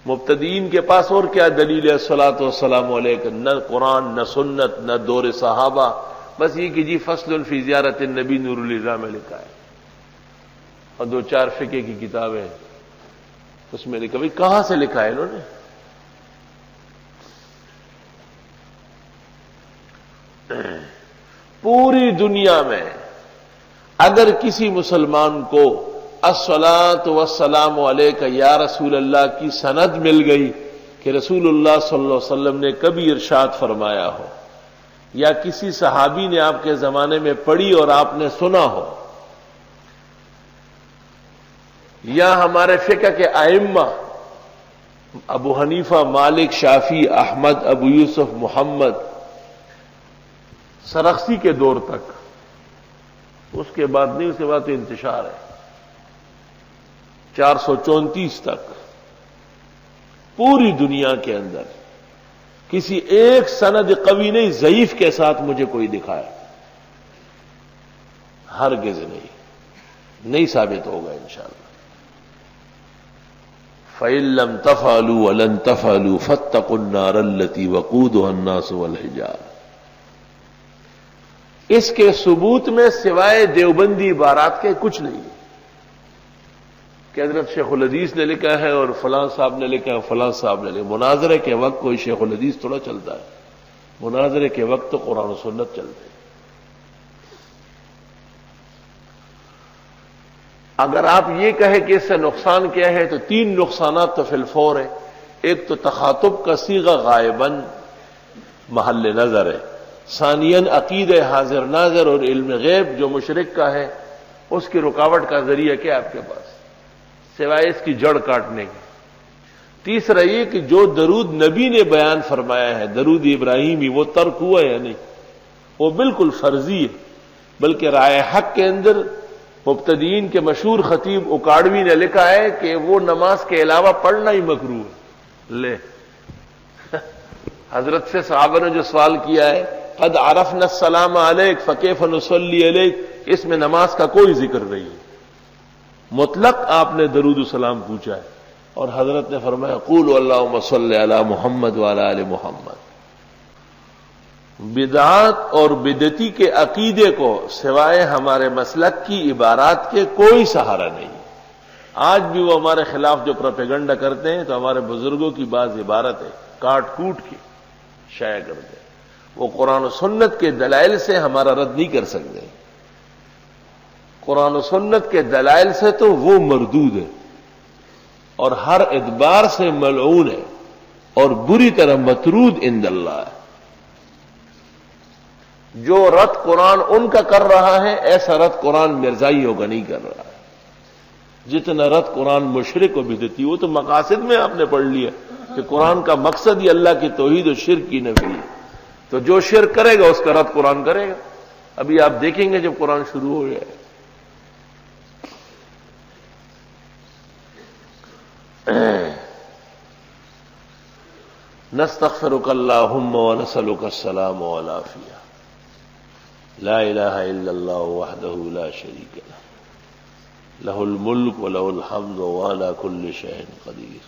مبتدئین کے پاس اور کیا دلیل ہے الصلاۃ والسلام علیک؟ نہ قرآن، نہ سنت، نہ دور صحابہ، بس یہ کہ جی فصل فی زیارت النبی نور الرضا میں لکھا ہے، اور دو چار فقہ کی کتابیں اس میں لکھا۔ بھائی کہاں سے لکھا ہے انہوں نے؟ پوری دنیا میں اگر کسی مسلمان کو الصلاۃ والسلام علیک یا رسول اللہ کی سند مل گئی کہ رسول اللہ صلی اللہ علیہ وسلم نے کبھی ارشاد فرمایا ہو، یا کسی صحابی نے آپ کے زمانے میں پڑھی اور آپ نے سنا ہو، یا ہمارے فقہ کے ائمہ ابو حنیفہ، مالک، شافعی، احمد، ابو یوسف، محمد، سرخسی کے دور تک، اس کے بعد نہیں، اس کے بعد تو انتشار ہے، 434 تک پوری دنیا کے اندر کسی ایک سند قوی نہیں، ضعیف کے ساتھ مجھے کوئی دکھائے، ہرگز نہیں ثابت ہوگا انشاءاللہ۔ فَإِن لَّمْ تَفْعَلُوا وَلَن تَفْعَلُوا فَاتَّقُوا النَّارَ الَّتِي وَقُودُهَا النَّاسُ وَالْحِجَارَةُ۔ اس کے ثبوت میں سوائے دیوبندی عبارات کے کچھ نہیں ہے کہ حضرت شیخ الحدیث نے لکھا ہے اور فلاں صاحب نے لکھا ہے، فلاں صاحب نے لکھا۔ مناظرے کے وقت کوئی شیخ الحدیث تھوڑا چلتا ہے، مناظرے کے وقت تو قرآن و سنت چلتے ہیں۔ اگر آپ یہ کہیں کہ اس سے نقصان کیا ہے تو 3 نقصانات تو فی الفور ہیں۔ ایک تو تخاطب کا صیغہ غائباً محل نظر ہے، ثانیاً عقید حاضر ناظر اور علم غیب جو مشرک کا ہے، اس کی رکاوٹ کا ذریعہ کیا آپ کے پاس سوائے اس کی جڑ کاٹنے کی؟ تیسرا یہ کہ جو درود نبی نے بیان فرمایا ہے، درود ابراہیمی، وہ ترک ہوا یا نہیں؟ وہ بالکل فرضی ہے، بلکہ رائے حق کے اندر مبتدئین کے مشہور خطیب اکاڑوی نے لکھا ہے کہ وہ نماز کے علاوہ پڑھنا ہی مکروہ ہے۔ لے حضرت سے صحابہ نے جو سوال کیا ہے، قد عرفنا السلام علیک فکیف نصلی علیک، اس میں نماز کا کوئی ذکر نہیں ہے، مطلق آپ نے درود السلام پوچھا ہے، اور حضرت نے فرمایا قولوا اللہم صلی علی محمد وعلی آل محمد۔ بدعات اور بدعتی کے عقیدے کو سوائے ہمارے مسلک کی عبارات کے کوئی سہارا نہیں۔ آج بھی وہ ہمارے خلاف جو پروپیگنڈا کرتے ہیں تو ہمارے بزرگوں کی بعض عبارتیں کاٹ کوٹ کے شائع کرتے ہیں، وہ قرآن و سنت کے دلائل سے ہمارا رد نہیں کر سکتے۔ قرآن و سنت کے دلائل سے تو وہ مردود ہے اور ہر اعتبار سے ملعون ہے اور بری طرح مطرود عند اللہ ہے۔ جو رد قرآن ان کا کر رہا ہے، ایسا رد قرآن مرزائیوں کا نہیں کر رہا ہے۔ جتنا رد قرآن مشرک و بدعتی، وہ تو مقاصد میں آپ نے پڑھ لیا کہ قرآن کا مقصد ہی اللہ کی توحید و شرک کی نفی ہے، تو جو شرک کرے گا اس کا رد قرآن کرے گا۔ ابھی آپ دیکھیں گے جب قرآن شروع ہو جائے۔ نستغفرک اللہم ونسألک السلام والعافیہ، لا الہ الا اللہ وحدہ لا شریک لہ، لہ الملک ولہ الحمد وعلی کل شیء قدیر۔